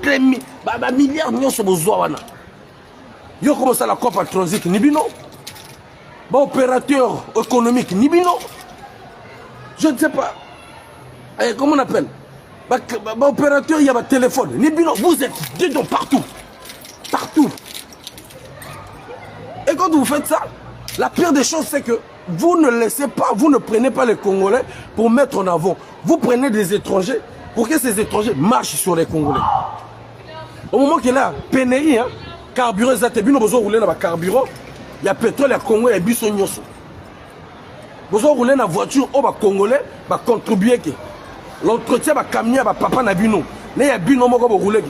les milliards nyonso bozwa wana. Yo comment ça la Copa Transit Nibino? Bah opérateur économique Nibino? Je ne sais pas. Comment on appelle? Bah opérateur, il y a un téléphone. Nibino, vous êtes dedans partout. Partout. Et quand vous faites ça, la pire des choses, c'est que vous ne laissez pas, vous ne prenez pas les Congolais pour mettre en avant. Vous prenez des étrangers pour que ces étrangers marchent sur les Congolais. Au moment qu'il y a pénurie, hein, carburant, carburant, il y a pétrole, il y a Congo, il y a biso nyoso. Vous roulez dans la voiture, au Congolais, va contribuer. L'entretien va camion, va papa Nabino.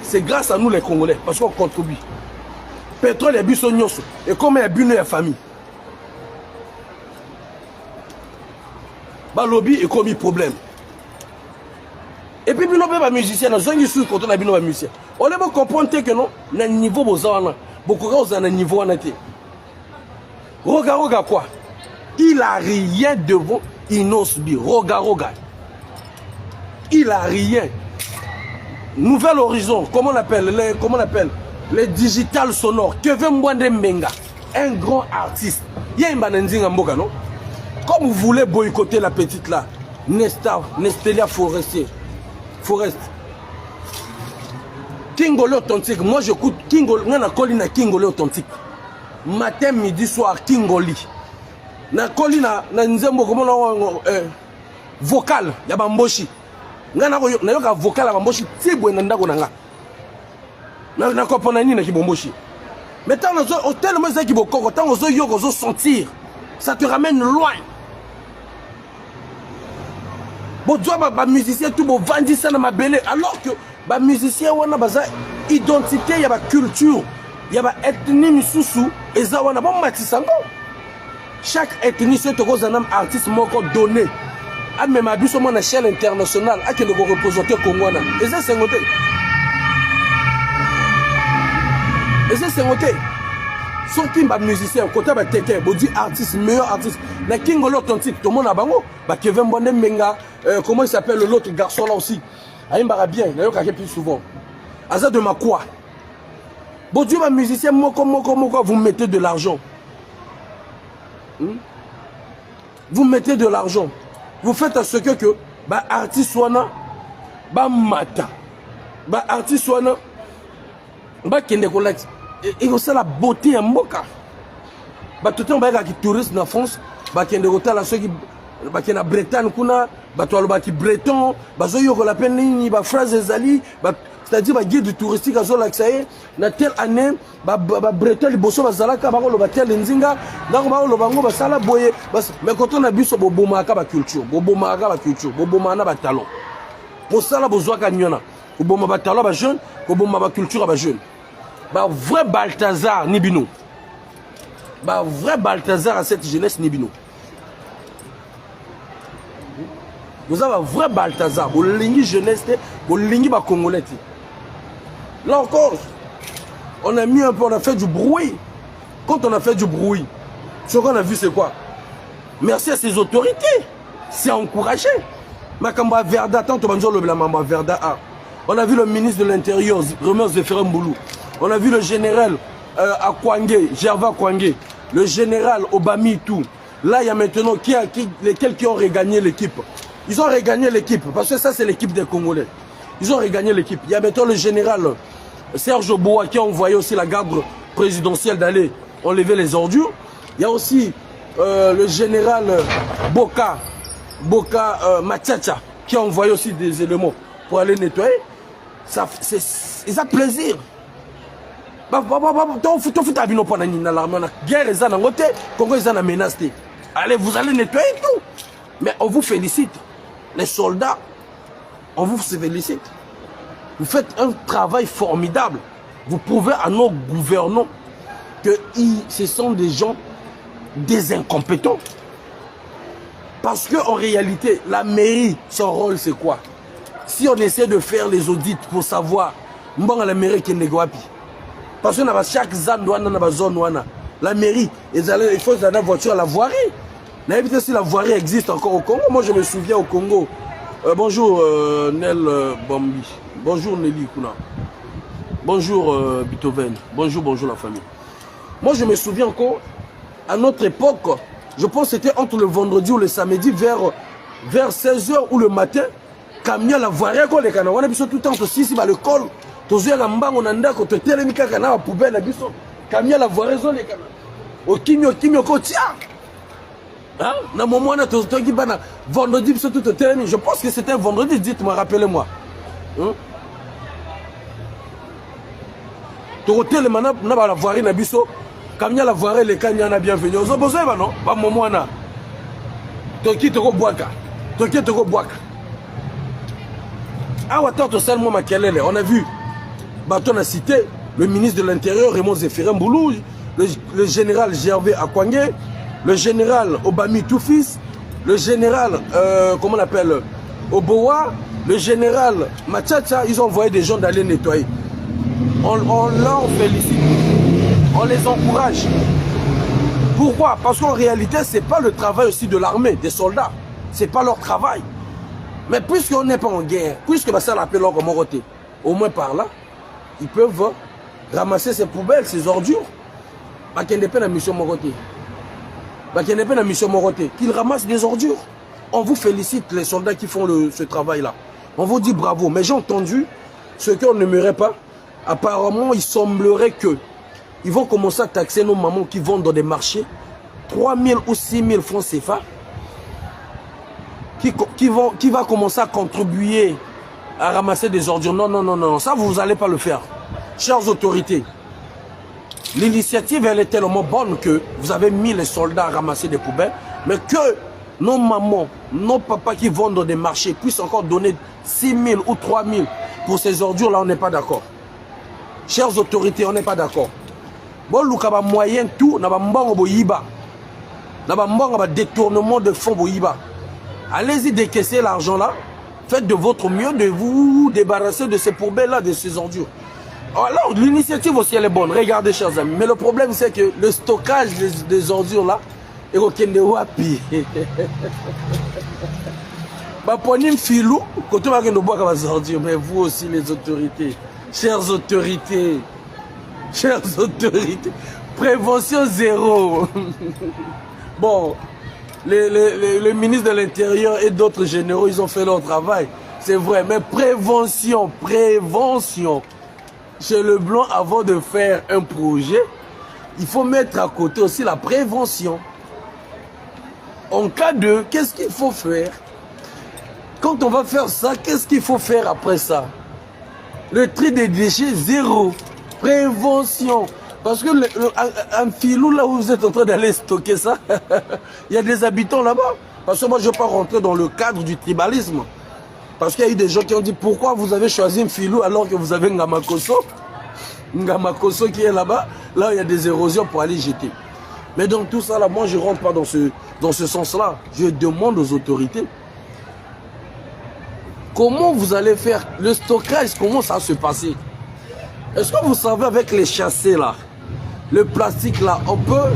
C'est grâce à nous les Congolais, parce qu'on contribue. Pétrole, il y a biso nyoso. Et comme il y a bino, il y a famille. Bah lobby est commis problème. Et puis bino ba musicien na zongi sous quand on a bino ba musicien. On va comprendre que non, na niveau bozana, beaucoup de na niveau na té. Roga quoi? Il a rien devant Inosbi. Roga. Il a rien. Nouvel horizon, comment on appelle les digital sonores. Kevin Mwande Mbenga, un grand artiste. Il y a un banandinga mboka non? Comme vous voulez boycotter la petite là, Nestelia Forest. Kingolé authentique. Moi j'écoute Kingolé, on a collé Kingolé authentique. Matin, midi, soir, Kingoli. Na collé na nzembo comment vocal, ya bamboshi. Na yoka vocal ya bamboshi, tibwe na ndako nanga. Na kopona nini na kibomboshi. Mais tant on tellement ça qui bokoko, tant on yoko zo sentir, ça te ramène loin. Bon, tu vois, les musiciens, tout le monde ça dans ma belle. Alors que les musiciens, on a une identité, il y a une culture, il y a une ethnie, et ça, on a bon matissango. Chaque ethnie, c'est un artiste donné. À même à une échelle internationale, à quel niveau représenter Congo. Et ça, c'est noté. Son qui est musicien, côté de quelqu'un, dit artiste, meilleur artiste. Mais qui est authentique, tout le monde a bango. Kevin Mwande Mbenga, comment il s'appelle l'autre garçon là aussi? Aïmbara bien, il y a plus souvent. Azad de Makwa. Bon Dieu, ma musicien, vous mettez de l'argent. Vous mettez de l'argent. Vous faites à ce que artiste soit mata. Artiste soit kende collect. Et c'est la beauté en Moka. Tout le temps, qui touristes en France, qui sont là, ceux qui sont Bretagne, qui breton, qui ont la peine, qui phrase Zali, c'est-à-dire guide du touristique, qui ont l'accès, dans telle année, breton, les bossons, qui ont tel nzinga, mais quand on a vu ce bobomaka culture, bobomaka culture, bobomana talon. Pour ça, là, besoin de bobomaka talon, jeune, bobomaka culture, jeune. Vrai Balthazar Nibino. Vrai Balthazar à cette jeunesse Nibino. Vous avez un vrai Balthazar. Vous avez jeunesse, vous avez Congolais. Là encore, on a mis un peu, on a fait du bruit. Quand on a fait du bruit, ce qu'on a vu c'est quoi? Merci à ces autorités. C'est encouragé. Makamba Verda, tant que le Verda A. On a vu le ministre de l'Intérieur, Remer Zéphrin Mboulou. On a vu le général Akwangé, Gervais Akwangé, le général Obami tout. Là, il y a maintenant lesquels qui ont regagné l'équipe. Ils ont regagné l'équipe, parce que ça, c'est l'équipe des Congolais. Ils ont regagné l'équipe. Il y a maintenant le général Serge Boa qui a envoyé aussi la garde présidentielle d'aller enlever les ordures. Il y a aussi le général Boka Machacha qui a envoyé aussi des éléments pour aller nettoyer. Ça ont plaisir. Allez, vous allez nettoyer tout. Mais on vous félicite. Les soldats, on vous félicite. Vous faites un travail formidable. Vous prouvez à nos gouvernants que ce sont des gens des incompétents. Parce qu'en réalité, la mairie, son rôle c'est quoi? Si on essaie de faire les audits pour savoir, la mairie qui est négociée. Parce que chaque zone, la mairie, il faut une voiture à la voirie. N'importe si la voirie existe encore au Congo. Moi, je me souviens au Congo. Bonjour Nel Bambi. Bonjour Nelly Kuna. Bonjour Beethoven. Bonjour, bonjour la famille. Moi, je me souviens encore, à notre époque, je pense que c'était entre le vendredi ou le samedi, vers 16h ou le matin, camion la voirie, quand les canards, on a vu tout le temps, aussi, si le col, tous les gambas, on a dit que tu es tellement canard, poubelle, la biso, camion la voirie, les canards. Au kimio, tiens. Hein? Dans mon moment, vendredi, tout est je pense que c'était un vendredi, dites-moi, rappelez-moi. Hein? Tu as le manap, la voirie, la biso, camion la voirie, les canards, na bienvenue. Vous avez besoin, non? Pas mon moment, là. Toki toko boaka. Toki toko boaka. Ah, attends, on a vu, Baton a cité le ministre de l'Intérieur, Raymond Zéphirin Boulou, le général Gervais Akwangé, le général Obami Toufis, le général, comment on appelle, Obowa, le général Machacha, ils ont envoyé des gens d'aller nettoyer. On leur félicite, on les encourage. Pourquoi? Parce qu'en réalité, ce n'est pas le travail aussi de l'armée, des soldats. Ce n'est pas leur travail. Mais puisqu'on n'est pas en guerre, puisque ça l'appelle leur Moroté, au moins par là, ils peuvent ramasser ces poubelles, ces ordures. Qu'il n'y ait pas de mission Moroté. Qu'il n'y ait pas de mission Moroté. Qu'ils ramassent des ordures. On vous félicite, les soldats qui font ce travail-là. On vous dit bravo. Mais j'ai entendu ce qu'on n'aimerait pas. Apparemment, il semblerait que ils vont commencer à taxer nos mamans qui vendent dans des marchés 3 000 ou 6 000 francs CFA. Qui va commencer à contribuer à ramasser des ordures. Non, non, non, non, ça vous n'allez pas le faire. Chères autorités, l'initiative elle est tellement bonne que vous avez mis les soldats à ramasser des poubelles, mais que nos mamans, nos papas qui vendent dans des marchés puissent encore donner 6 000 ou 3 000 pour ces ordures là, on n'est pas d'accord. Chères autorités, on n'est pas d'accord. Bon, l'oukaba moyen tout, n'a pas mbongo boyiba, n'a pas mbongo détournement de fonds boyiba. Allez-y décaisser l'argent là. Faites de votre mieux de vous débarrasser de ces poubelles-là, de ces ordures. Alors, l'initiative aussi, elle est bonne. Regardez, chers amis. Mais le problème, c'est que le stockage des ordures-là, est au Kende Wapi. Mais vous aussi, les autorités. Chères autorités. Chères autorités. Prévention zéro. Bon. Le ministre de l'Intérieur et d'autres généraux, ils ont fait leur travail. C'est vrai, mais prévention. Chez Leblanc, avant de faire un projet, il faut mettre à côté aussi la prévention. En cas de, qu'est-ce qu'il faut faire? Quand on va faire ça, qu'est-ce qu'il faut faire après ça? Le tri des déchets, zéro. Prévention. Parce que un filou, là où vous êtes en train d'aller stocker ça, il y a des habitants là-bas. Parce que moi, je ne veux pas rentrer dans le cadre du tribalisme. Parce qu'il y a eu des gens qui ont dit pourquoi vous avez choisi un filou alors que vous avez Ngamakoso. Ngamakoso qui est là-bas, là il y a des érosions pour aller jeter. Mais dans tout ça, là, moi, je ne rentre pas dans ce sens-là. Je demande aux autorités comment vous allez faire le stockage, comment ça va se passer. Est-ce que vous savez avec les chassés là, le plastique là, on peut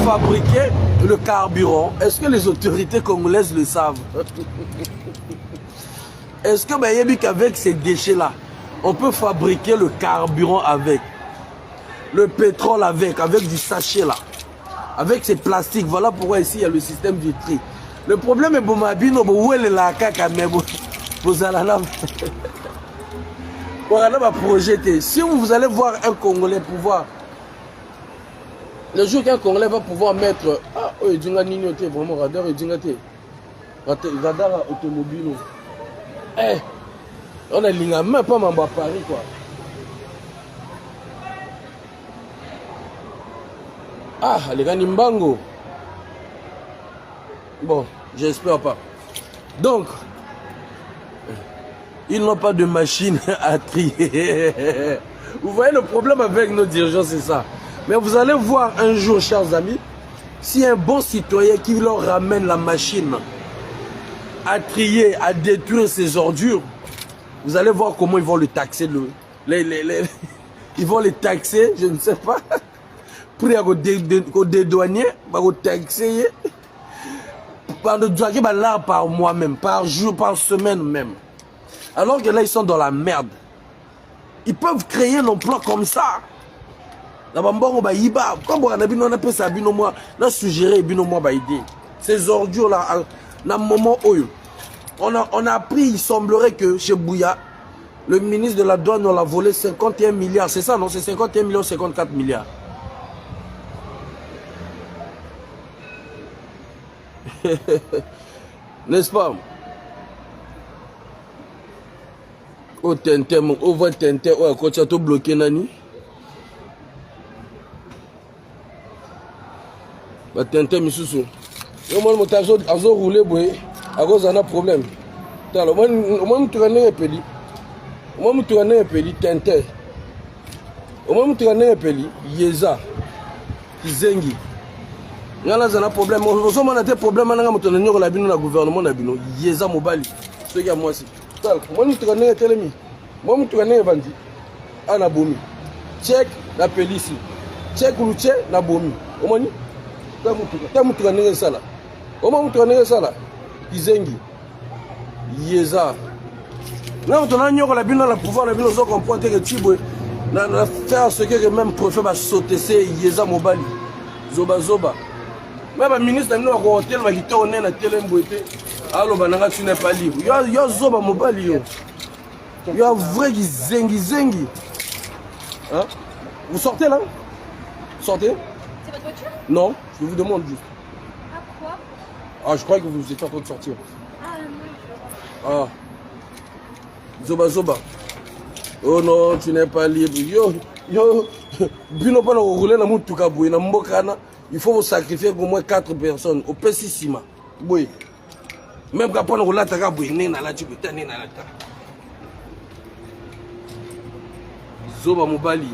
fabriquer le carburant? Est-ce que les autorités congolaises le savent? Est-ce que qu'avec ces déchets là, on peut fabriquer le carburant avec, le pétrole avec du sachet là, avec ces plastiques? Voilà pourquoi ici il y a le système du tri. Le problème est Bomabino, où est la caca, mais vous allez là. Voilà ma projeté. Si vous allez voir un Congolais pouvoir, le jour qu'un Congolais va pouvoir mettre, ah, oh, il y a vraiment radar, il y a radar automobile. Eh, on a l'ingé, même pas à Paris quoi. Ah, les gars Nimbango. Bon, j'espère pas. Donc, ils n'ont pas de machine à trier. Vous voyez le problème avec nos dirigeants, c'est ça. Mais vous allez voir un jour, chers amis, si un bon citoyen qui leur ramène la machine à trier, à détruire ces ordures, vous allez voir comment ils vont le taxer. Ils vont les taxer, je ne sais pas. Pour les dédouanier, pour les taxer. Par mois même, par jour, par semaine même. Alors que là, ils sont dans la merde. Ils peuvent créer l'emploi comme ça. La bambongo ba yiba. Comme on a bien on appelle ça bino moi, on a suggéré bino moi ba idée. Ces ordures là, dans le moment où on a appris, il semblerait que chez Bouya, le ministre de la douane on l'a volé 51 milliards. C'est ça non? C'est 51 millions, 54 milliards. N'est-ce pas? Oh Tintin, oh va Tintin, oh quand tu as tout bloqué nani. Bah Tintin misusu. Yo moi motazo azo rouler boy, à cause d'un problème. Talo moi tu connais un peli. Moi tu connais un peli Tintin. Moi tu connais un peli Yeza. Kizengi. Ngala zana problème. On a des problèmes nanga moto nyo la bino na gouvernement na bino. Yeza mobali. Ce qui a moi si. Moi tu connais telemi. Moi tu connais bandi. Ana bomi. Check la pelisi. Check luche na bomi. Omoni? Tamu tu connais ça là. Comment tu connais ça là? Kizengi. Yeza. Là on a nyo la bino la pouvoir na bino zo comprendre que Tibwe na faire ce que même préfet va sauter c'est Yeza mobali. Zoba zoba. Même le ministre de l'hôtel va quitter on est na telemboité. Alors bananga tu n'es pas libre. Yo zoba mobali yo. Yo vrai zengi. Hein? Vous sortez là? Sortez? C'est votre voiture? Non, je vous demande juste. Ah pourquoi? Ah je croyais que vous étiez en train de sortir. Ah non. Ah. Zoba. Oh non, tu n'es pas libre. Yo. Bino pas rouler na mutuka boy na mbokana. Il faut vous sacrifier au moins 4 personnes au Pessissima. Oui. Même quand on a la boy, na la tibeta na la ta. Zoba mobali.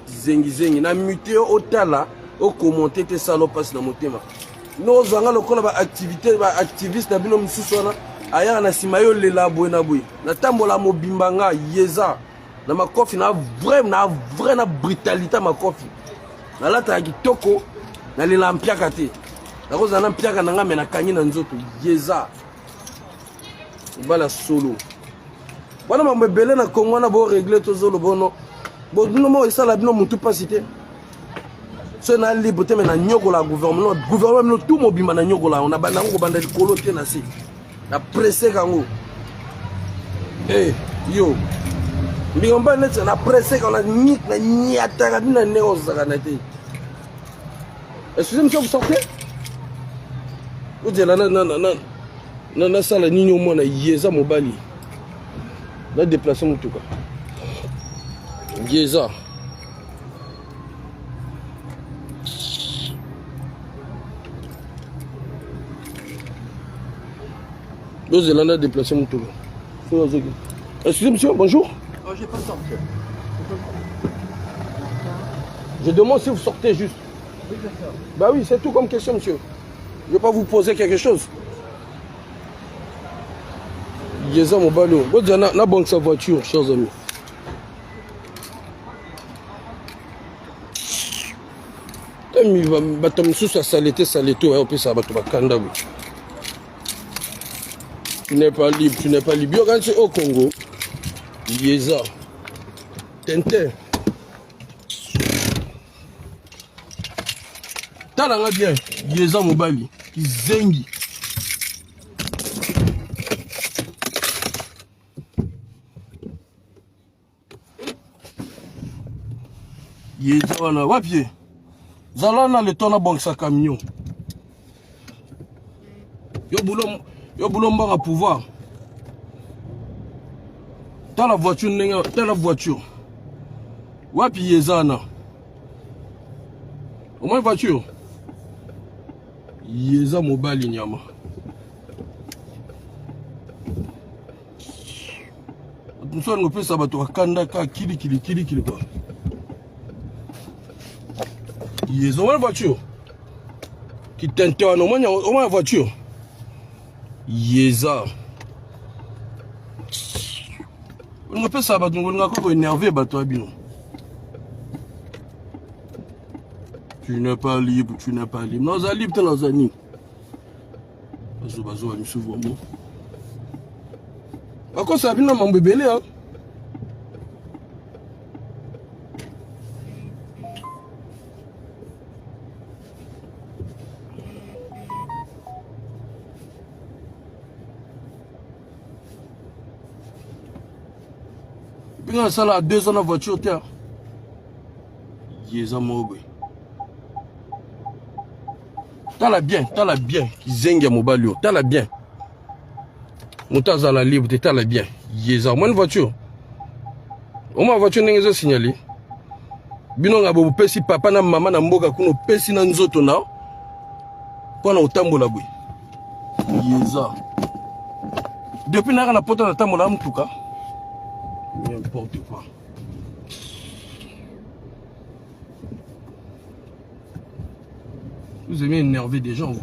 Zengi na muté au tala au commenter tes salopes na motema. Nous zanga lokola ba activité ba activiste na bino msusona aya na simayo lela boy na boy. Na tambola mobimbanga Yeza. Na makofi na vrai na brutalité makofi. Na lata kitoko na lela mpiaka te. Na koza na mpiaka na ngame na kanyi na nzoto Yeza. Bala solo. Bana mambebele na Congo na bo régler tozolo bono. Bon nous mo ça la bino mutu pas cité. Ce na liberté mais na nyoko la gouvernement tout mobima na nyoko la on a bana ko banda likolo te na si. Na pressé kango. Eh yo. Mbiyomba net na pressé quand na nyata na neo zaganate. Excusez monsieur, vous sortez? Vous dites là, non, ça la nigne au moins, Yeza mobali. Là, déplacez mon tout cas. Yeza. Vous êtes là, déplacez mon tout cas. Excusez monsieur, bonjour. Oh, j'ai pas sorti. Je demande si vous sortez juste. Oui, d'accord. Bah oui, c'est tout comme question, monsieur. Je ne vais pas vous poser quelque chose. Yeza mon ballon. Vous avez la banque sa voiture, chers amis. Il va battre sous sa saleté, on peut ça battre kanda. Tu n'es pas libre, Quand c'est au Congo, Yeza. Tintin. Talanga bien, Yeza mobali, Kizengi. Yeza wana wapi? Zalana le temps na banque sa camion. Yo boulot mbanga pouvoir. T'as la voiture. Wapi Yeza na? Au moins voiture. Yeza mobali nyama. Nous sommes au pays sabato kanda ka kili quoi. Yeza au moins voiture. Qui t'intéresse au moins voiture. Yeza. On appelle sabato on a quoi énervé bato abino. Tu n'es pas libre. Nous sommes libres dans les années. Bazo, nous souvent bon. Par contre, ça vient de m'embêter. Puis ça là, 2 ans dans la voiture, tiens. Yéza Mobé. T'as la bien, qui zenga mobalio, t'as la bien. Montaz à la libre, t'as la bien. Yéza, moi une voiture. Au moins voiture n'est pas signalée. Bino nga bo pesi papa na maman na mboka kuno pesi na nzoto na. Pona utambola boy. Yéza. Depuis na na poto na tambola mtuka. N'importe quoi. Vous aimez énerver des gens, vous.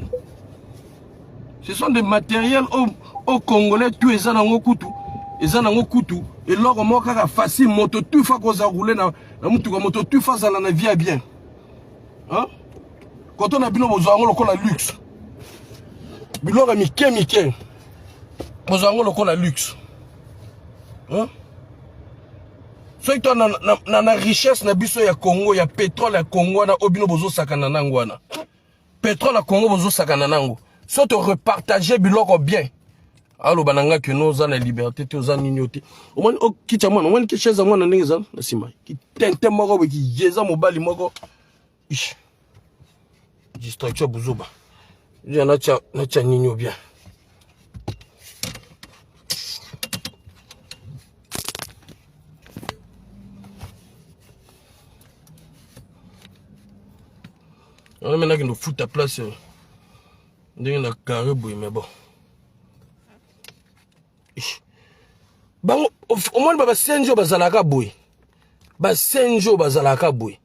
Ce sont des matériels au Congolais, tout est dans le couteau. Et ça dans le couteau. Et là, on a facile, moto, tout fait qu'on a roulé dans la moto, tout fait dans la vie à bien. Hein? Quand on a bien, on a le luxe. Bilo a mis Mickey. On a le luxe. Hein? Soit tu as la richesse, na biso ya Congo, ya pétrole ya Congo, na obino bozo sakana nangwana. Pétrole à Congo, vous sakana nango. Soit tu repartager biloko bien. Alors, bananga que nous avons la liberté, nous avons l'ignoté. Au moins, qui t'a moins, au moins, qui chez moi, n'a pas de sima. Qui tente moro, qui yeza mobali moro. Ish. Distraction bouzoba. Il y en a tcha nino bien. On a maintenant qui nous fout à place. On a carré, mais bon. Bon, au moins, bah, Senjo bazalaka boy. Bah, Senjo bazalaka boy.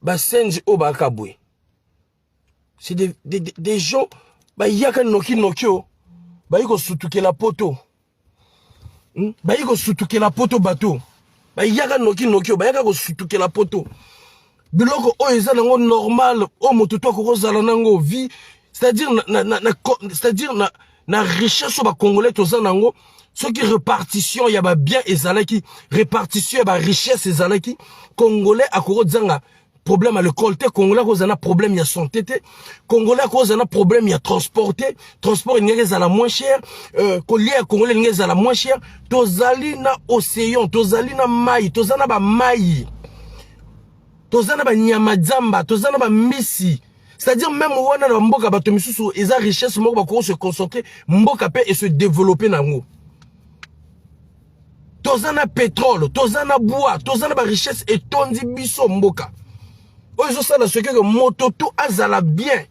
Bah, Senjo bazalaka boy. C'est des gens. Bah, il y a qu'un nokio. Bah, il y a surtout la poto. Bah, il y a surtout la poto bateau. Bah, il y a qu'un nokio. Bah, il y a surtout la poto. Biloko o eza nango normal o moto to ko zala nango vie c'est-à-dire na richesse ba congolais to za nango ce qui répartition ya ba bien ezalaki répartition ya ba richesse ezalaki congolais akoro zanga problème à l'école te congolais ko zana problème ya santé te congolais ko zana problème ya transport ngeke za la moins cher collier congolais ngeke za la moins cher tozali na océan tozali na mai tozana ba mai tozana ba nyama dzamba tozana ba misi c'est-à-dire même wana na mboka bato misusu eza richesse moko ba se concentrer mboka pe et se développer nango tozana pétrole tozana bois tozana ba richesse et tondi biso mboka oyo ça ce que moto tout azala bien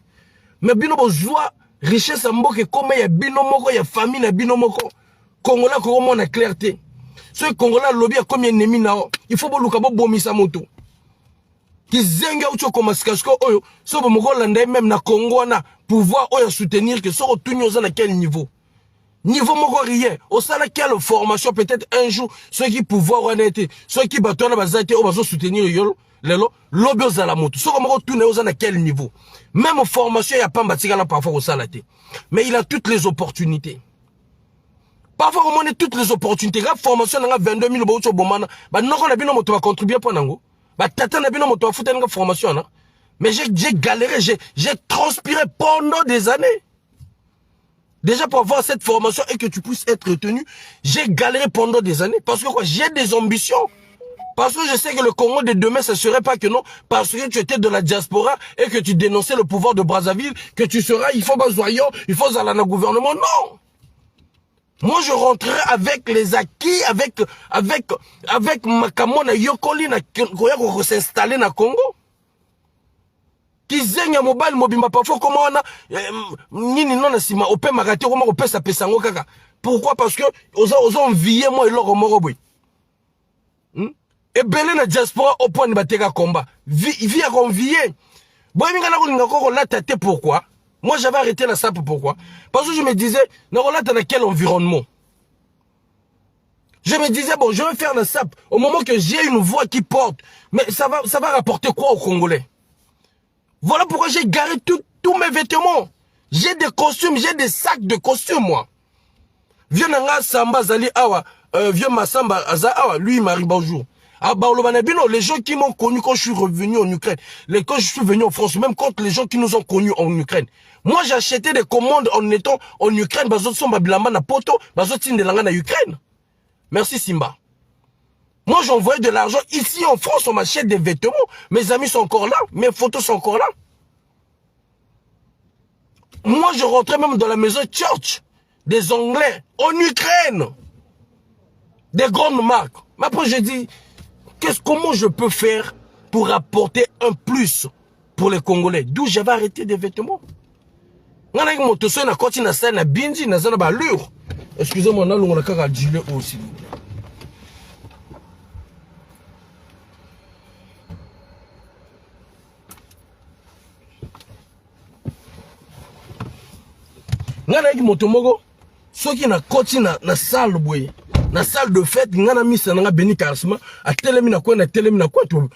mais bino bozwa richesse mboka comme ya bino moko ya famille na bino moko congolais ko mona clarté ce congolais lobby a combien ennemi nao il faut boluka bo bomisa moto qui zenga ucho komaskasko oyo so bo moko landa même na Congo na pouvoir oyo soutenir que so otunyoza na quel niveau moko rien au sala quelle formation peut-être un jour ceux qui pouvoir honnêteté ceux qui batona bazate o bazo soutenir yolo lelo lobio za la moto so moko tunyoza na quel niveau même formation ya pamba tikala parfois au sala té mais il a toutes les opportunités. Parfois on a toutes les opportunités la formation na 22 000 bo ucho bomana ba noko na bino moto va contribuer pour nango. Bah, tata n'a bien mon toit foutu une formation, hein? Mais j'ai galéré, j'ai transpiré pendant des années. Déjà pour avoir cette formation et que tu puisses être retenu, j'ai galéré pendant des années. Parce que quoi, j'ai des ambitions. Parce que je sais que le Congo de demain, ce serait pas que non, parce que tu étais de la diaspora et que tu dénonçais le pouvoir de Brazzaville, que tu seras, il faut bazoyer, il faut aller dans le gouvernement. Non! Moi, je rentrerai avec les acquis, avec ma kamona yokoli na koya ko s'installer na Congo. Kizenya mobile mobimba parfois comment on a nini non na sima opé magati comment opé sa pesango kaka. Pourquoi? Parce que aux envier moi et leur moro boy. Et belé na diaspora au point de bateka combat. Vie à convier. Boy minga na ko linga ko la tête pourquoi? Moi, j'avais arrêté la SAP, pourquoi? Parce que je me disais, dans quel environnement? Je me disais, bon, je vais faire la SAP au moment que j'ai une voix qui porte. Mais ça va rapporter quoi aux Congolais? Voilà pourquoi j'ai garé tous mes vêtements. J'ai des costumes, j'ai des sacs de costumes, moi. Vieux Nanga Samba Zali Awa, vieux Massamba Aza Awa, lui, il m'arrive bonjour. Ah bah les gens qui m'ont connu quand je suis revenu en Ukraine, quand je suis venu en France, même quand les gens qui nous ont connus en Ukraine, Moi, j'achetais des commandes en étant en Ukraine. Bazo sont babilamba na poto. Bazo tindelanga na Ukraine. Merci Simba. Moi, j'envoyais de l'argent. Ici, en France, on m'achète des vêtements. Mes amis sont encore là. Mes photos sont encore là. Moi, je rentrais même dans la maison Church. Des Anglais. En Ukraine. Des grandes marques. Mais après, je dis, comment je peux faire pour apporter un plus pour les Congolais? D'où j'avais arrêté des vêtements. Excusez-moi, on a qu'à gilet aussi. Ngana ki motomogo soki na koti na salle boye na salle de fête ngana misa nga Béni Charisma a telemi na quoi to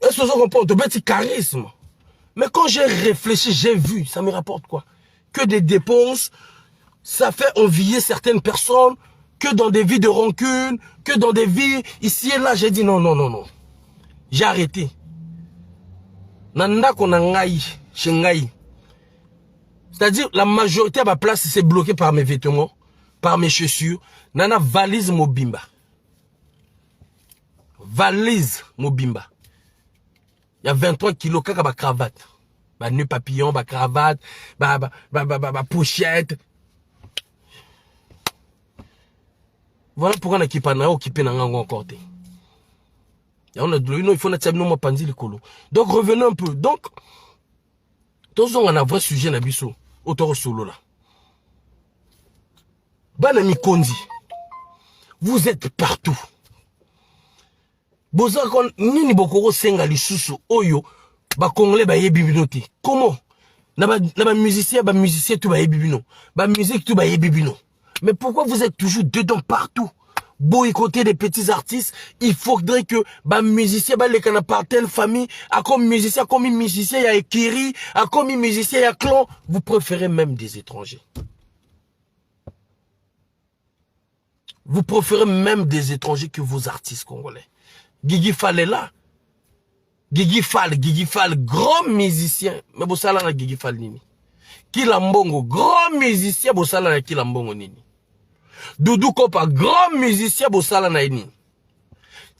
est-ce que vous comprenez to petit charisme. Mais quand j'ai réfléchi, j'ai vu, ça me rapporte quoi? Que des dépenses, ça fait envier certaines personnes, que dans des vies de rancune, que dans des vies ici et là, j'ai dit non. J'ai arrêté. Nanda konangai, shengai. C'est-à-dire, la majorité de ma place, c'est bloqué par mes vêtements, par mes chaussures. Nana valise mobimba. Valise mobimba. Il y a 23 kilos kaka ba cravate. Ba nœud papillon, ba cravate, ba pochette. Voilà pourquoi on a équipé encore. Il faut nous panzi le colo. Donc revenons un peu. Donc, tous on a un vrai sujet na biso. Autour solo là. Banami Kondi. Vous êtes partout. Bozakon nini bokoro senga lisusu oyo ba congolais ba yebibinote. Comment? Na ba musicien tout ba yebibino. Ba musique tout ba yebibino. Mais pourquoi vous êtes toujours dedans partout? Boycotter des petits artistes, il faudrait que ba musicien ba les kana par telle famille, à comme musicien il y a Ekiri, à comme musicien il y a clan, vous préférez même des étrangers. Vous préférez même des étrangers que vos artistes congolais. Guigui Fall est là. Guigui Fall, grand musicien. Mais Bossala na Guigui Fall nini. Kilambongo, grand musicien, Bossala na Kilambongo nini. Doudou Kopa, grand musicien, Bossala na nini.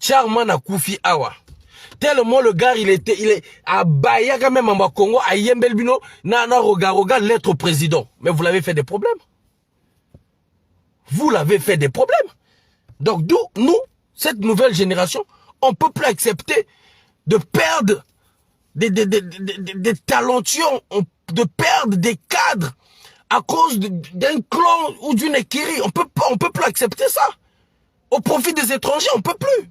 Charman a Koufi Awa. Tellement le gars, il est à Baya quand même en Congo, à Yembelbino, nana roga, lettre au président. Mais vous l'avez fait des problèmes. Vous l'avez fait des problèmes. Donc d'où, nous, cette nouvelle génération, on ne peut plus accepter de perdre des talentueux, de perdre des cadres à cause d'un clan ou d'une écurie. On peut plus accepter ça. Au profit des étrangers, on peut plus.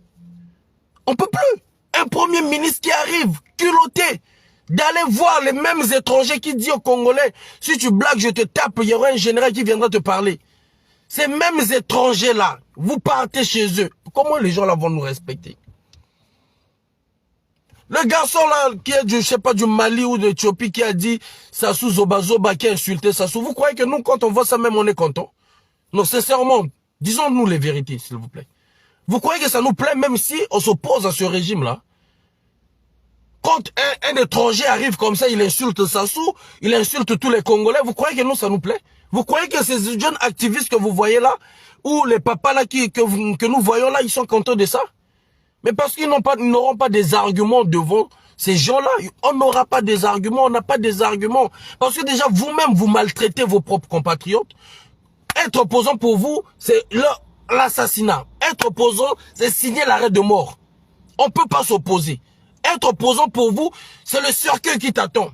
On peut plus. Un premier ministre qui arrive, culotté, d'aller voir les mêmes étrangers qui disent aux Congolais, si tu blagues, je te tape, il y aura un général qui viendra te parler. Ces mêmes étrangers-là, vous partez chez eux. Comment les gens là vont nous respecter? Le garçon là, qui est du, je sais pas, du Mali ou de l'Éthiopie, qui a dit Sassou Zoba qui a insulté Sassou. Vous croyez que nous, quand on voit ça même, on est content? Non, sincèrement, disons-nous les vérités, s'il vous plaît. Vous croyez que ça nous plaît même si on s'oppose à ce régime-là? Quand un étranger arrive comme ça, il insulte Sassou, il insulte tous les Congolais, vous croyez que nous, ça nous plaît? Vous croyez que ces jeunes activistes que vous voyez là, ou les papas là que nous voyons là, ils sont contents de ça? Mais parce qu'ils n'auront pas des arguments devant ces gens-là. On n'aura pas des arguments, on n'a pas des arguments. Parce que déjà, vous-même, vous maltraitez vos propres compatriotes. Être opposant pour vous, c'est l'assassinat. Être opposant, c'est signer l'arrêt de mort. On ne peut pas s'opposer. Être opposant pour vous, c'est le cercueil qui t'attend.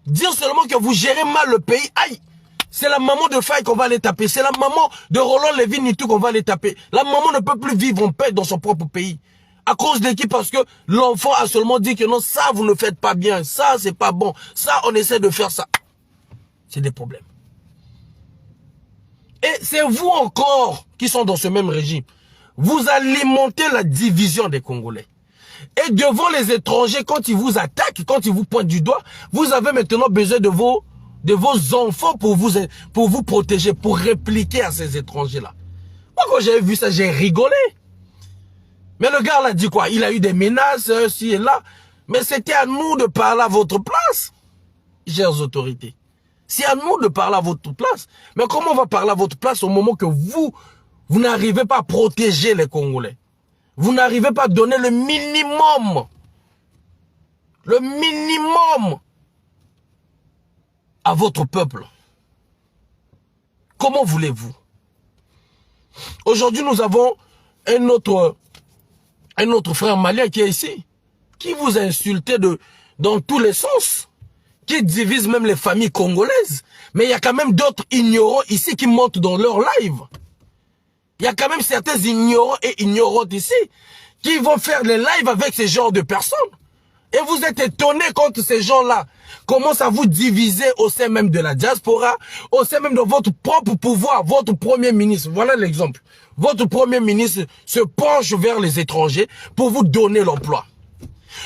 Dire seulement que vous gérez mal le pays, aïe, c'est la maman de Faye qu'on va aller taper. C'est la maman de Roland Lévy-Nitou qu'on va aller taper. La maman ne peut plus vivre en paix dans son propre pays. À cause de qui? Parce que l'enfant a seulement dit que non, ça vous ne faites pas bien. Ça c'est pas bon. Ça on essaie de faire ça. C'est des problèmes. Et c'est vous encore qui sont dans ce même régime. Vous alimentez la division des Congolais. Et devant les étrangers, quand ils vous attaquent, quand ils vous pointent du doigt, vous avez maintenant besoin de vos enfants pour vous protéger, pour répliquer à ces étrangers-là. Moi, quand j'ai vu ça, j'ai rigolé. Mais le gars l'a dit quoi? Il a eu des menaces, ci et là. Mais c'était à nous de parler à votre place. chères autorités. C'est à nous de parler à votre place. Mais comment on va parler à votre place au moment que vous n'arrivez pas à protéger les Congolais? Vous n'arrivez pas à donner le minimum à votre peuple. Comment voulez-vous? Aujourd'hui, nous avons un autre frère malien qui est ici, qui vous a insulté dans tous les sens, qui divise même les familles congolaises. Mais il y a quand même d'autres ignorants ici qui montent dans leur live. Il y a quand même certains ignorants et ignorantes ici qui vont faire les lives avec ces genres de personnes. Et vous êtes étonnés quand ces gens-là commencent à vous diviser au sein même de la diaspora, au sein même de votre propre pouvoir, votre premier ministre. Voilà l'exemple. Votre premier ministre se penche vers les étrangers pour vous donner l'emploi.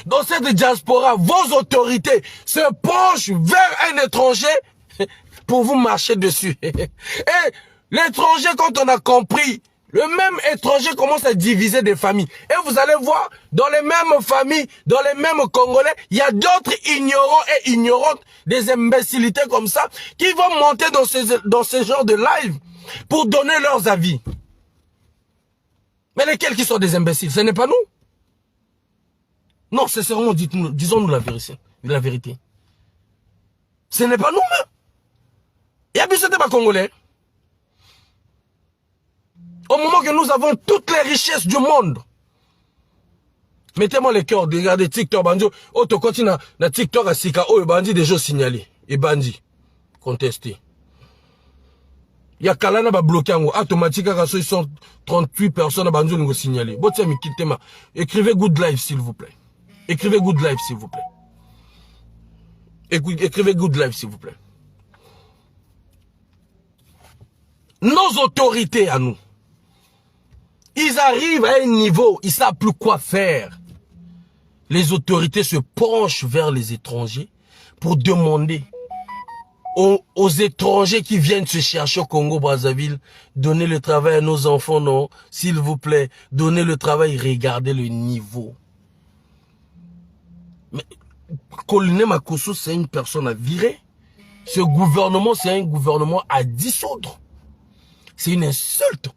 Dans cette diaspora, vos autorités se penchent vers un étranger pour vous marcher dessus. Et l'étranger, quand on a compris, le même étranger commence à diviser des familles. Et vous allez voir, dans les mêmes familles, dans les mêmes Congolais, il y a d'autres ignorants et ignorantes, des imbécilités comme ça, qui vont monter dans ce genre de live pour donner leurs avis. Mais lesquels qui sont des imbéciles? Ce n'est pas nous. Non, sincèrement, disons-nous la vérité. Ce n'est pas nous-mêmes. Et puis c'était pas Congolais. Au moment que nous avons toutes les richesses du monde. Mettez-moi les cœurs, regardez TikTok, banjo. Oh, tu continues na TikTok à Sika, oh, bandi déjà signalé. Et bandi. Contesté. Il y a Kalana ba bloqué en automatique à 138 personnes à banjo nous signalé. Bon, tiens, quittez-moi. Écrivez good life, s'il vous plaît. Écrivez good life, s'il vous plaît. Écrivez good life, s'il vous plaît. Nos autorités à nous. Ils arrivent à un niveau, ils ne savent plus quoi faire. Les autorités se penchent vers les étrangers pour demander aux étrangers qui viennent se chercher au Congo-Brazzaville, donnez le travail à nos enfants, non, s'il vous plaît, donnez le travail, regardez le niveau. Mais Colonel Makosso, c'est une personne à virer. Ce gouvernement, c'est un gouvernement à dissoudre. C'est une insulte.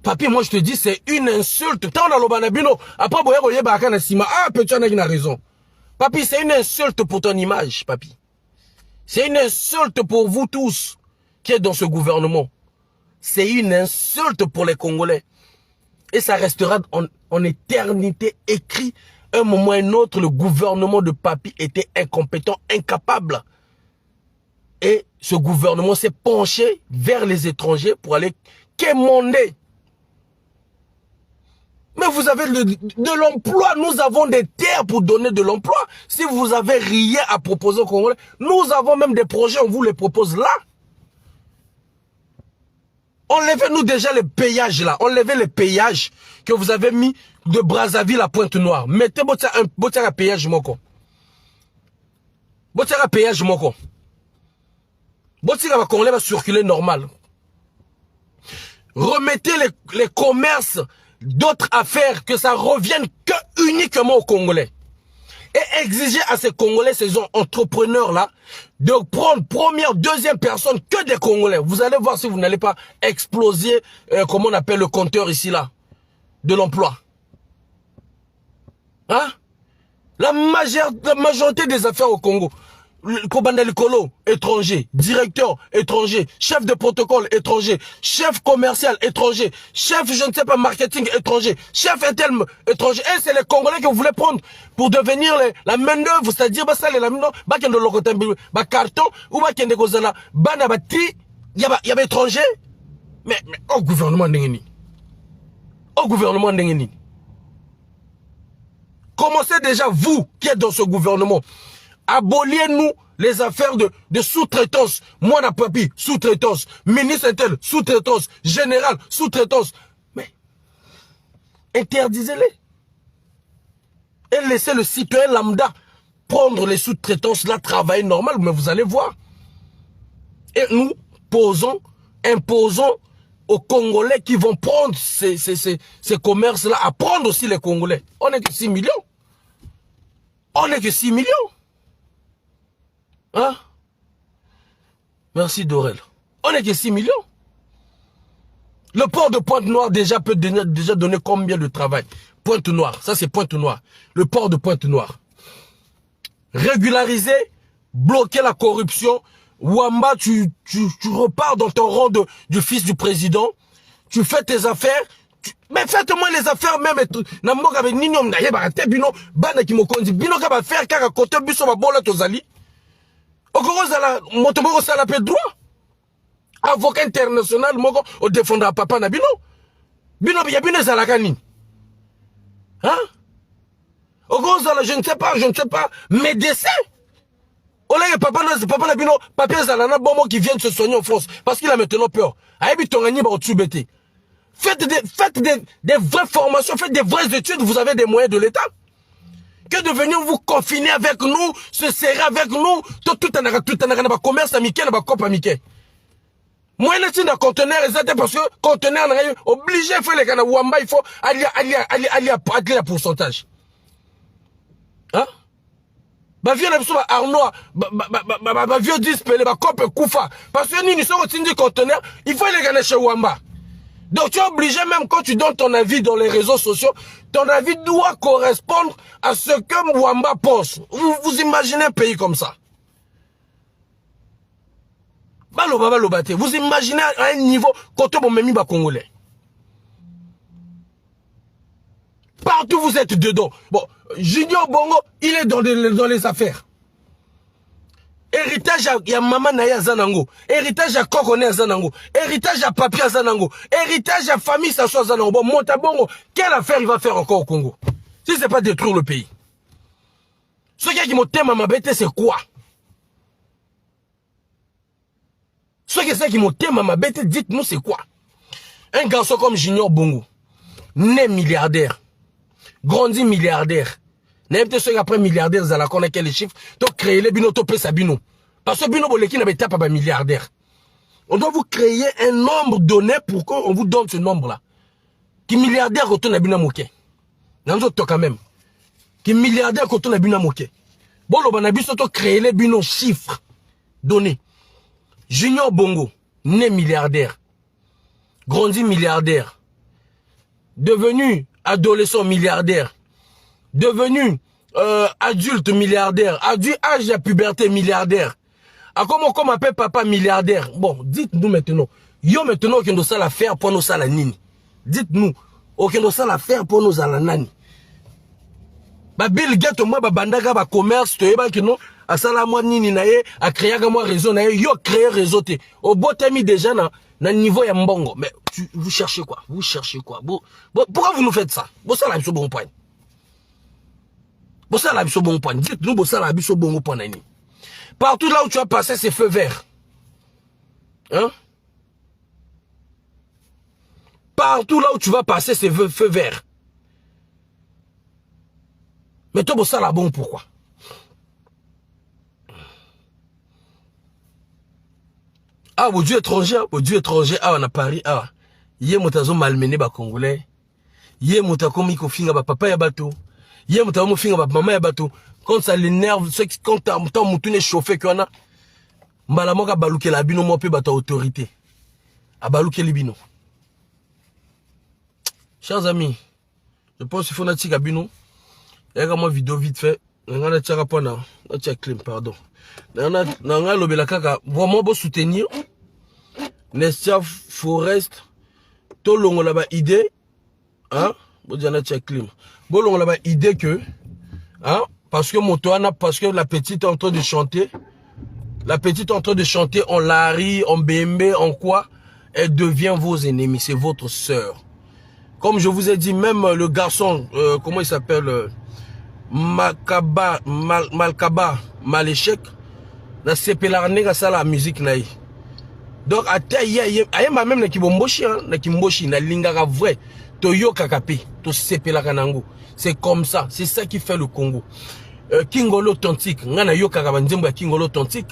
Papi, moi je te dis, c'est une insulte. Tant on a l'obanabino, après boye boye baka na sima. Ah, petit on a raison. Papi, c'est une insulte pour ton image, papi. C'est une insulte pour vous tous qui êtes dans ce gouvernement. C'est une insulte pour les Congolais. Et ça restera en éternité écrit. Un moment ou un autre, le gouvernement de Papi était incompétent, incapable. Et ce gouvernement s'est penché vers les étrangers pour aller quémander. Mais vous avez de l'emploi, nous avons des terres pour donner de l'emploi. Si vous avez rien à proposer aux Congolais, nous avons même des projets, on vous les propose là. Enlevez-nous déjà les péages là, enlevez les péages que vous avez mis de Brazzaville à Pointe-Noire. Mettez un péage moko. Un péage moko. Les Congolais va circuler normal. Remettez les commerces d'autres affaires, que ça revienne que uniquement aux Congolais. Et exiger à ces Congolais, ces entrepreneurs-là, de prendre première, deuxième personne que des Congolais. Vous allez voir si vous n'allez pas exploser, comment on appelle le compteur ici, là, de l'emploi. Hein? La majorité des affaires au Congo, Kobanda Likolo, étranger, directeur, étranger, chef de protocole, étranger, chef commercial, étranger, chef, je ne sais pas, marketing, étranger, chef intelme, étranger. Et c'est les Congolais que vous voulez prendre pour devenir la main-d'œuvre, c'est-à-dire, la main-d'œuvre, carton, ou il y a étranger. Mais au gouvernement d'Engeni. Au gouvernement d'Engeni. Commencez déjà, vous qui êtes dans ce gouvernement. Aboliez-nous les affaires de sous-traitance. Moi, n'a papi, sous-traitance. Ministre intel, sous-traitance. Général, sous-traitance. Mais, interdisez-les. Et laissez le citoyen lambda prendre les sous-traitances là, travailler normal. Mais vous allez voir. Et nous imposons aux Congolais qui vont prendre ces commerces-là, à prendre aussi les Congolais. On n'est que 6 millions. On n'est que 6 millions. Hein? Merci Dorel. On est que 6 millions. Le port de Pointe-Noire déjà peut déjà donner combien de travail? Pointe-Noire, ça c'est Pointe-Noire. Le port de Pointe-Noire. Régulariser, bloquer la corruption. Wamba, tu repars dans ton rang du fils du président. Tu fais tes affaires. Mais faites-moi les affaires même. Namboka avec Nino Mnaye Barate Bino. Bana qui me conduit. Bino ka ba faire kaka côté biso ba bola tozali. Okoro zala motoboko sala pe droit. Avocat international moko o défendra papa na bino. Bino ya bino zala kanini. Hein? Okoro zala je ne sais pas médecin. Olé papa na bino papier zala na bomo qui vient de se soigner en France parce qu'il a maintenant peur. Ayebi tongani ba otsubete. Faites des vraies formations, faites des vraies études, vous avez des moyens de l'État. Que de venir vous confiner avec nous, se serrer avec nous, tout un commerce amical, un cop amical. Moi, je suis un conteneur, parce que conteneur, obligé de faire les canaux, il faut aller à pourcentage. Hein? Bah, viens là, Arnois, bah, vieux dispelé, bah, cop Koufa. Parce que nous sommes au conteneur, il faut les gagner chez Wamba. Donc tu es obligé, même quand tu donnes ton avis dans les réseaux sociaux, ton avis doit correspondre à ce que Mwamba pense. Vous imaginez un pays comme ça? Vous imaginez à un niveau côté Bomemi Congolais. Partout vous êtes dedans. Bon, Junior Bongo, il est dans les affaires. Héritage à maman Naya Zanango. Héritage à Kokone Zanango. Héritage à Papia Zanango. Héritage à famille Sasso Zanango. Bon, Montabongo, quelle affaire il va faire encore au Congo? Si c'est pas détruire le pays. Ce qui me thème à ma bête, c'est quoi? Ce qui me thème à ma bête, dites-nous c'est quoi? Un garçon comme Junior Bongo, né milliardaire, grandi milliardaire. N'importe ceux après milliardaires, vous allez connaître les chiffres. Donc, créer les bino, topé sa bino. Parce que bino, boleki n'a pas pas milliardaire. On doit vous créer un nombre donné pour qu'on vous donne ce nombre-là. Qui milliardaire retourne à bina moké. N'en autres quand même. Qui milliardaire retourne à bina moké. Bon, le banabi, surtout créer les bino chiffres donnés. Junior Bongo, né milliardaire. Grandi milliardaire. Devenu adolescent milliardaire. Devenu adulte milliardaire, âge de puberté milliardaire. À comment on appelle papa milliardaire? Bon, dites-nous maintenant. Yo maintenant qu'on doit ça la faire pour nous ça la nini. Dites-nous, qu'on doit ça la faire pour nous à la nani. Ba Bill Gates moi ba bandaka ba commerce to yeba que non à ça la moi nini naé à créer moi réseau naé yo créer réseau té. Au botami déjà na niveau ya mbongo. Mais vous cherchez quoi? Vous cherchez quoi? Pourquoi vous nous faites ça? Bon ça là sur bon point. Bossa la biso bon point. Dites-nous bossa la biso bon point. Partout là où tu as passé ces feux verts. Hein? Partout là où tu vas passer ces feux verts. Mais toi bossa la bon pourquoi? Ah, bon Dieu étranger, ah, on a Paris, ah. Yé moutazo malmené ba Congolais. Yé moutakomi kofinga ba papa ya bateau. Hier, je suis maman ya bateau. Quand ça l'énerve, quand tu as chauffé, qu'on a, malamoka balouke la bino, moi, peut battre autorité. A balouke les bino. Chers amis, je pense qu'il faut que tu aies bino. Il y a une vidéo vite fait. On a tiré pas na, pardon. On a lobé kaka. Vraiment beau soutenir. Nestia Forest. Tout le monde a idée. Hein? Bon, on a tiré clim. Bon, on a idée que, hein, parce que Motoana, parce que la petite est en train de chanter, on la rit, on BMB, en quoi, elle devient vos ennemis, c'est votre sœur. Comme je vous ai dit, même le garçon, comment il s'appelle, Malkaba, Maléchek, na sepelarne ka ça la musique naï. Donc, ayema même na kibomboshi, na lingaka vrai, toyo kakapi, to sepelaka nango. C'est comme ça, c'est ça qui fait le Congo. Kingolo authentique, ngana yo kakaba nzembo ya Kingolo authentique,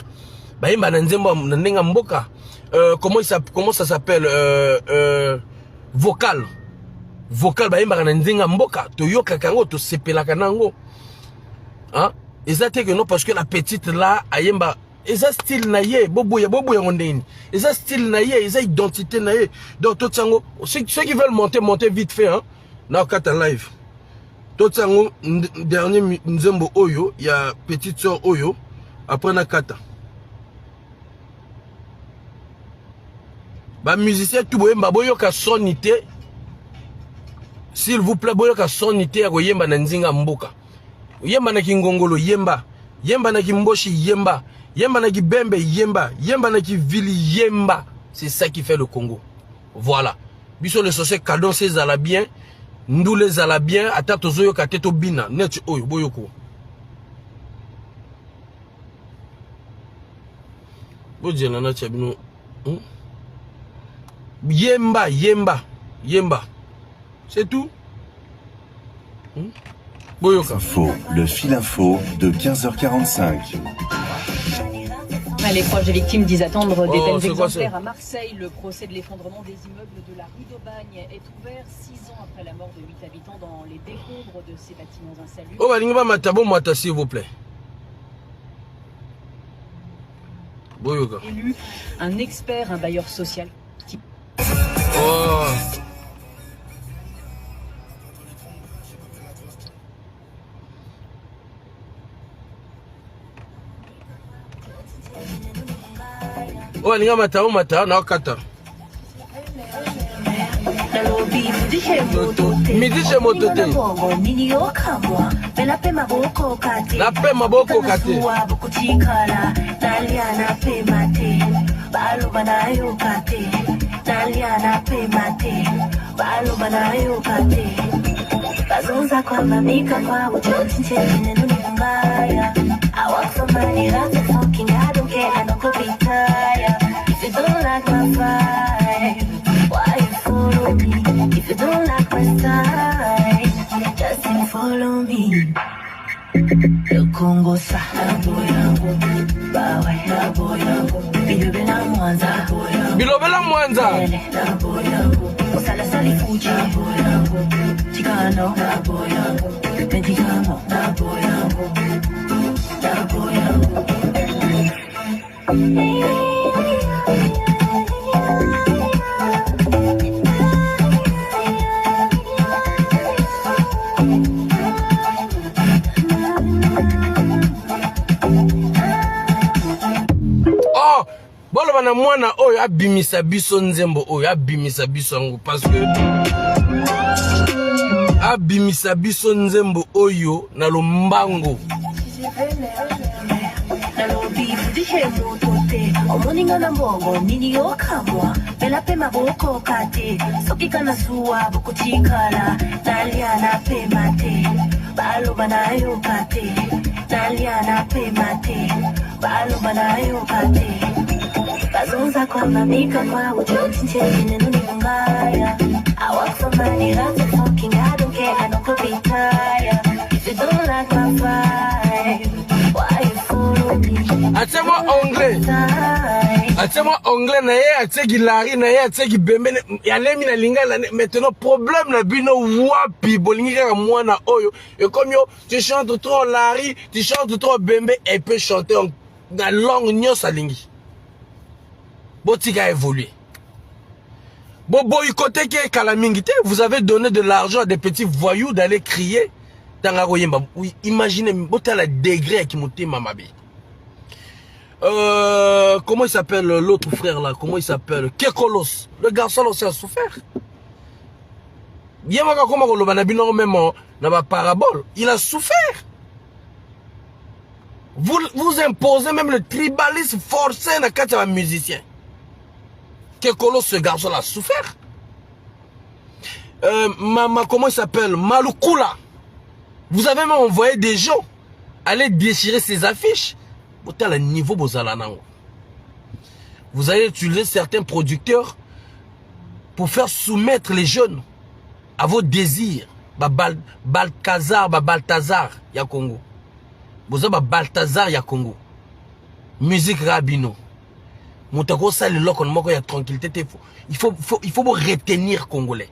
ba yemba na nzembo na ndenga mboka. Comment ça s'appelle, vocal. Vocal ba yemba na ndenga mboka, toyo kakango, to sepelaka nango. Hein? Exactement que non, parce que la petite là, ayemba eza style na ye boboya ngondeni eza style na ye eza identité na ye donc tout sango ceux qui veulent monter vite fait hein na kata live tout sango dernier nzembo oyo ya petite sœur oyo après na kata ba musicien tout boyemba boyoka sonité s'il vous plaît boyoka sonité ya koyemba na nzinga mboka yemba na kingongolo yemba na kimboshi yemba na kibembe yemba na kivili yemba. C'est ça qui fait le Congo. Voilà. Biso le société cadon ces ala bien, nous les ala bien, atata zoyo kateto bina, net oyo boyoko. Bodje na chabino. Yemba. C'est tout. Info, le fil info de 15h45. Les proches des victimes disent attendre des peines exemplaires à Marseille. Le procès de l'effondrement des immeubles de la rue d'Aubagne est ouvert 6 ans après la mort de 8 habitants dans les décombres de ces bâtiments insalubres. Oh, Balingba Matabo, Mata, s'il vous plaît. Élu un expert, un bailleur social. Oh. Oh, ninga mata na okata. Midi chez motote. La paix maboko kate. Bazonza kwa mamika kwa uchochi nchini mbaya. I want somebody that's fucking I don't care, I don't go retire. If you don't like my vibe, why you follow me? If you don't like my style, just follow me. El Congo sa labo yangu, bawa labo yangu, Bilobela Mwanza. Labo yangu, usala sali fuji labo yangu, chikano labo yangu, medikamo labo yangu, labo yangu. Oh, bolo bana mwana oyo abimisa biso nzembo oyo abimisa biso ngo parce que abimisa biso nzembo oyo na lombango. Omoninga na mbongo nini yokamwa bela pe maboko kate sokika na suwa bukuchikala naliana pe mate balo banayo kate naliana pe mate balo banayo kate bazonza kwa mamika kwa uchochi nchini nuni mbaya. I want somebody that's fucking I don't care, I don't go retire. If you don't like my vibe, why you follow me? Atema anglais na ye ateki lari na ye ateki bembe yalemi na lingala maintenant problème na bino wapi bolingi kaka mwana oyo et comme yo tu chantes trop lari tu chantes trop bembe et peut chanter na langue nyosa lingi botika évoluer boycotté ke kalamingité vous avez donné de l'argent à des petits voyous d'aller crier tangaro yemba. Oui, imaginez botala degré qui monte mamabe. Comment il s'appelle l'autre frère là? Comment il s'appelle? Kekolos. Le garçon là aussi a souffert. Bien comment on l'a bien même dans ma parabole. Il a souffert. Vous imposez même le tribalisme forcé dans le cadre de musicien. Kekolos, ce garçon là a souffert. Comment il s'appelle? Malukula. Vous avez même envoyé des gens aller déchirer ses affiches. Vous allez utiliser certains producteurs pour faire soumettre les jeunes à vos désirs. Balthazar ya Congo. Vous avez Balthazar ya Congo. Musique Rabino. Moutako ça le loc on ya tranquillité. Il faut vous retenir Congolais.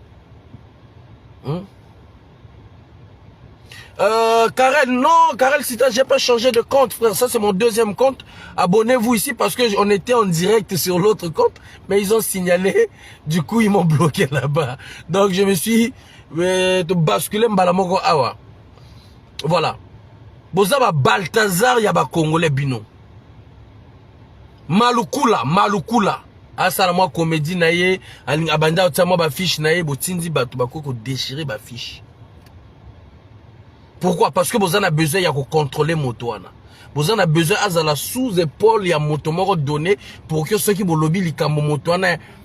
Karel, non, Karel Sita, j'ai pas changé de compte, frère. Ça, c'est mon deuxième compte. Abonnez-vous ici parce que on était en direct sur l'autre compte, mais ils ont signalé. Du coup, ils m'ont bloqué là-bas. Donc, je me suis basculé Mbalamoko Awa. Voilà. Bozaba Balthazar, yaba Congolais bino. Malukula. Asa la moi comédie naye, abanda otama ba fiche naye, botindi batu bakoko déchirer ba fiche. Pourquoi? Parce que vous en avez besoin de contrôler moto. Vous en avez besoin de sous épaule ya moto moko donné pour que ceux qui vous lobby les moto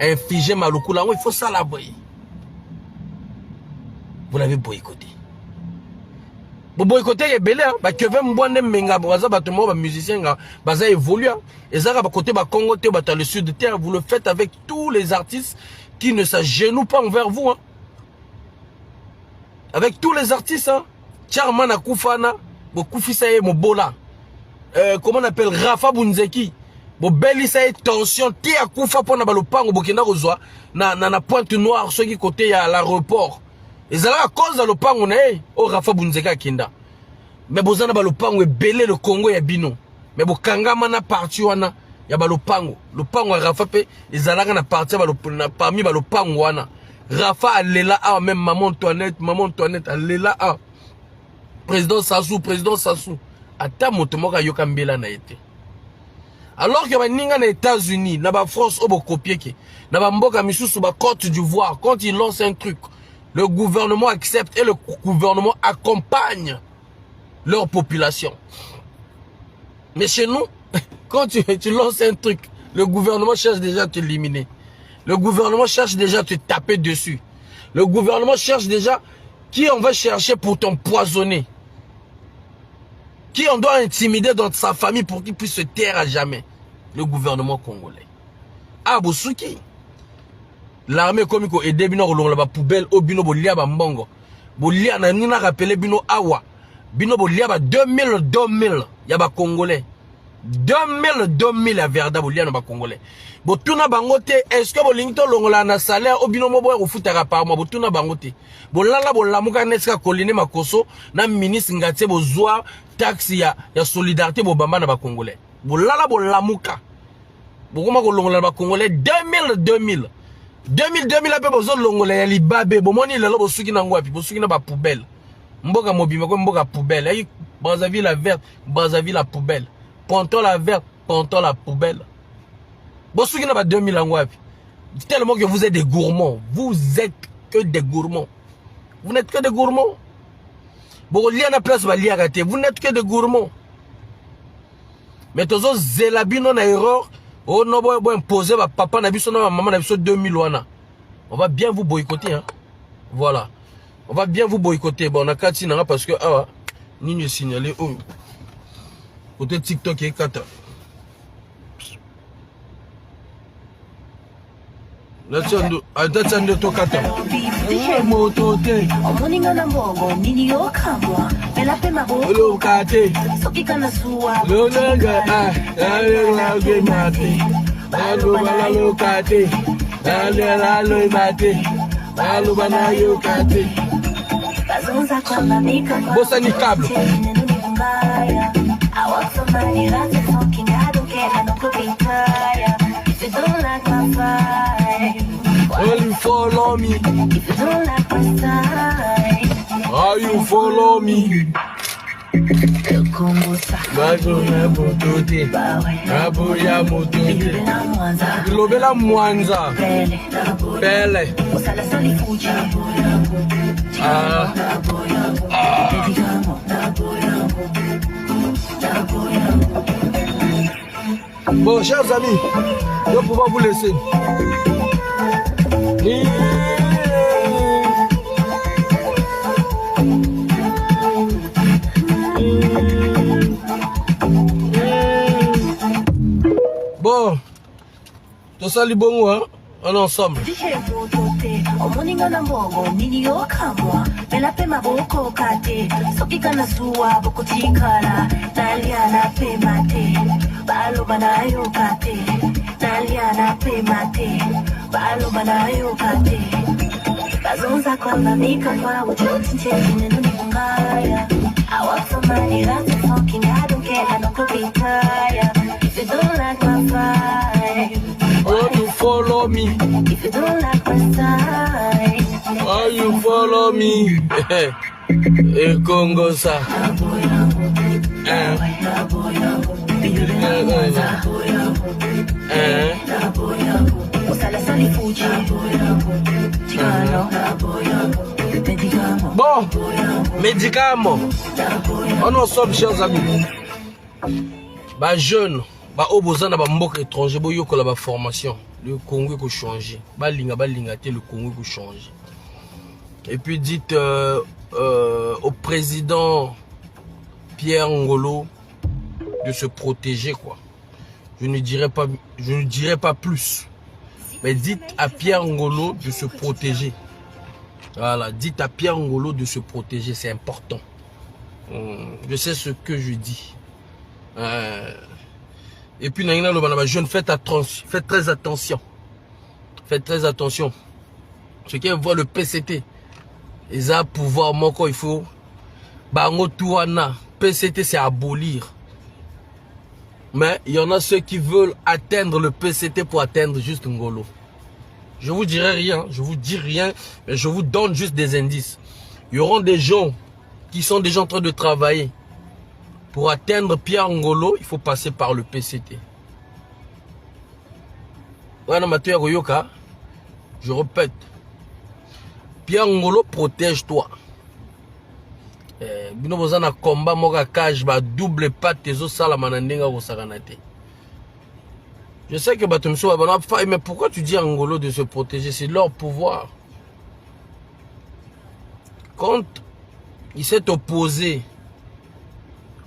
infligé maluku là. Il faut ça la boy. Vous l'avez boycotté. Vous boycottez est belé bah que veut mbonde menga baza bato mo ba musicien baza évoluer et ça ba côté ba Congo te ba le sud de terre, vous le faites avec tous les artistes qui ne s'agenouillent pas envers vous hein. Avec tous les artistes hein. Charmana Koufana, bo Koufisa ye mobola. Comment on appelle Rafa Bunzeki. Bo belisa ye tension ti a Koufa pona ba lopango bokenda kozwa na pointe noire ceux qui côté à l'aéroport. Ezala à cause de lopango na o Rafa Bunzeki akenda. Mais bozana ba lopango ebele le Congo ya bino. Mais bo kangama na parti wana ya ba lopango. Lopango Rafa pe ezala na parti ba lopango parmi ba lopango wana. Rafa alela a même maman Antoinette alela a. Président Sassou, ata moto moka yoka mbela na été. Alors que baninga na États-Unis, na ba France obo copier ke, na ba mboka misusu ba Côte d'Ivoire, quand ils lancent un truc, le gouvernement accepte et le gouvernement accompagne leur population. Mais chez nous, quand tu lances un truc, le gouvernement cherche déjà à t'éliminer. Le gouvernement cherche déjà à te taper dessus. Le gouvernement cherche déjà qui on va chercher pour t'empoisonner. Qui on doit intimider dans sa famille pour qu'il puisse se taire à jamais. Le gouvernement congolais. Ah, Boussouki. L'armée comico et débino rolong la poubelle au bino bolia ba mbongo. Bolia na nina rappelé bino awa. Bino bolia ba 2000 ya ba congolais. 2000 ya verda bolia na ba congolais. Botuna bangote est-ce que bolingto longola na salaire au bino mobo ko futaka par mois botuna bangote. Bolala bolamuka neska koline makoso na ministre ngatie bozwa taxe ya solidarité bobamba na ba congolais. Bolala bolamuka. Bokoma ko longola ba congolais 2000 ape bozo longola ya libabe bomoni lelo bosuki na ngwapi bosuki na ba poubelle. Mboka mobima ko mboka poubelle. Ay Brazzaville la verte, Brazzaville la poubelle. Ponton la verte, Ponton la poubelle. Bosuki na ba 2000 ngwapi. Tellement que vous êtes des gourmands. Vous êtes que des gourmands. Vous n'êtes que des gourmands. Bon, liana place va lier raté. Vous n'êtes que des gourmands. Mais tozo zelabino na erreur. Oh non, bon imposer va papa na biso na maman na biso 2000 wana. On va bien vous boycotter hein. Voilà. On va bien vous boycotter. Bon, on a kati na parce que ah ni signalé oh. Côté TikTok et kata. Atachando tokata. Motote. Omoninga na mbongo nini yokamwa elape maboko lokate sokikana suwa lolanga la gemate bala lokate la mate balo bana yokate bazonza kwa mamika bosa ni câble awak somebody that's fucking I don't care I don't care if you don't like my vibe you follow me. If you don't like my style, how you follow me? Bazoya motote, baboya motote. Globela Mwanza, Pele. Bon, chers amis, je vais pouvoir vous laisser. Bon, tout ça les bons hein, on est ensemble. Omoninga na mbongo nini yokamwa elape maboko kate sokikana suwa boko chikala naliana pe mate balo banayo kate naliana pe mate balo banayo kate bazonza kwa mamika kwa uchochi chini nungaya work for money, that's a fucking I don't care, I don't could be tired. If you don't like my vibe, why you follow me? If you don't like my side, why you follow me? Et Congo ça. Bon, médicaments. On en sommes, chers amis. Bah jeune, bah au besoin d'un mbok étranger, bah yo la formation. Le Congo peut changer. Bah linga le Congo peut changer. Et puis dites au président Pierre Ngolo de se protéger quoi. Je ne dirais pas plus. Mais dites à Pierre Ngolo de se protéger. Voilà, dites à Pierre Ngolo de se protéger, c'est important. Je sais ce que je dis. Et puis, jeune, faites très attention. Faites très attention. Ce qui voit le PCT, ils ont pouvoir, moi, il faut. PCT, c'est abolir. Mais il y en a ceux qui veulent atteindre le PCT pour atteindre juste Ngolo. Je vous dirai rien, je vous dis rien, mais je vous donne juste des indices. Il y aura des gens qui sont déjà en train de travailler. Pour atteindre Pierre Ngolo, il faut passer par le PCT. Je répète. Pierre Ngolo, protège-toi. Bino bozana combat moka cage ba double patte tezo sala manandenga ko sakanate. Je sais que Batumso va bana faille, mais pourquoi tu dis à Ngolo de se protéger? C'est leur pouvoir. Quand il s'est opposé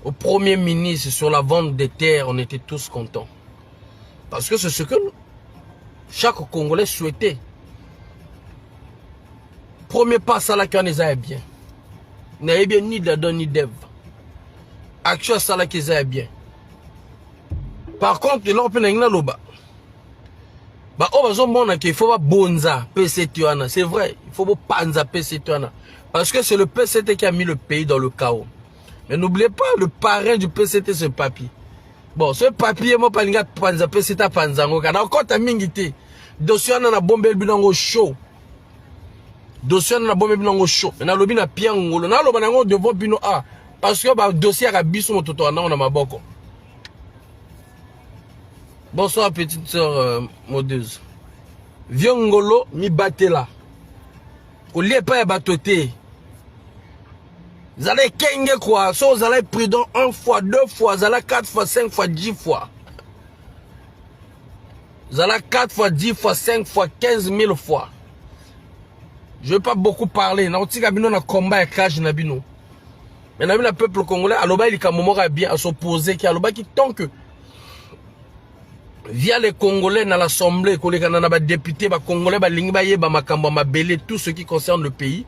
au premier ministre sur la vente des terres, on était tous contents. Parce que c'est ce que chaque Congolais souhaitait. Premier pas, ça là qu'on est bien. N'a bien ni d'Adam ni d'Ève. Action ça là qu'ils aient bien. Par contre, là on peut n'engager l'oba. Bah on va dire qu'il faut pas bonza PCT. C'est vrai, il faut pas panza PCT. Parce que c'est le PCT qui a mis le pays dans le chaos. Mais n'oubliez pas, le parrain du PCT c'est Papi. Bon, ce papier moi pas n'engager panza PCT panza ngoka. Na encore ta mingité. Dossier na bombe le binango show. Dossier na bombe binango show. Na lobi na Pierre Ngolo. Na loba nango devant bino a. Parce que bah dossier a biso mototo na on a maboko. Bonsoir petite soeur modeuse. Viens Ngolo mi batela. Au lieu pas ya batoté. Vous allez kenge quoi. So vous allez prudent 1 fois, 2 fois, vous allez 4 fois, 5 fois, 10 fois. Vous allez 4 fois, 10 fois, 5 fois, 15 000 fois. Je ne vais pas beaucoup parler. Na otika bino na combat et crash na bino. Mais na le peuple congolais, aloba il kamomora bien à s'opposer qui aloba qui tant que via les Congolais dans l'Assemblée, les députés, les Congolais, tout ce qui concerne le pays,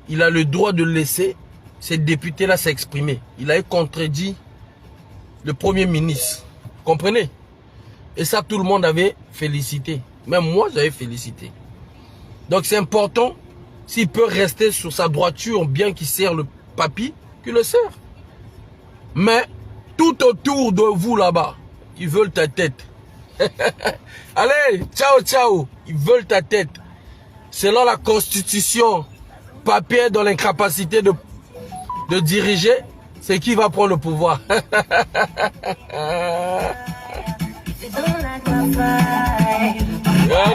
il a le droit de laisser ces députés-là s'exprimer. Il a contredit le Premier ministre. Comprenez? Et ça, tout le monde avait félicité. Même moi, j'avais félicité. Donc c'est important, s'il peut rester sur sa droiture, bien qu'il serre le papy, qu'il le serre. Mais tout autour de vous là-bas, ils veulent ta tête. Allez, ciao, ciao. Ils veulent ta tête. Selon la constitution, papier dans l'incapacité de diriger, c'est qui va prendre le pouvoir.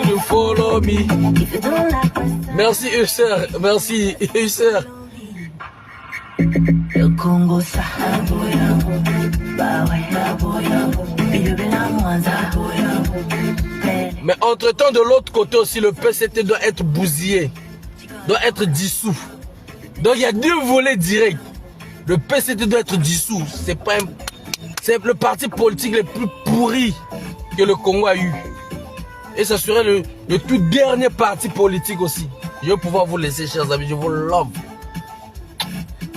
You follow me. Merci Husser, merci Husser. Le Congo ça. Mais entre-temps, de l'autre côté aussi, le PCT doit être bousillé, doit être dissous. Donc il y a 2 volets directs. Le PCT doit être dissous. C'est le parti politique le plus pourri que le Congo a eu. Et ça serait le tout dernier parti politique aussi. Je vais pouvoir vous laisser, chers amis. Je vous love.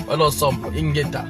On ensemble. Ingeta.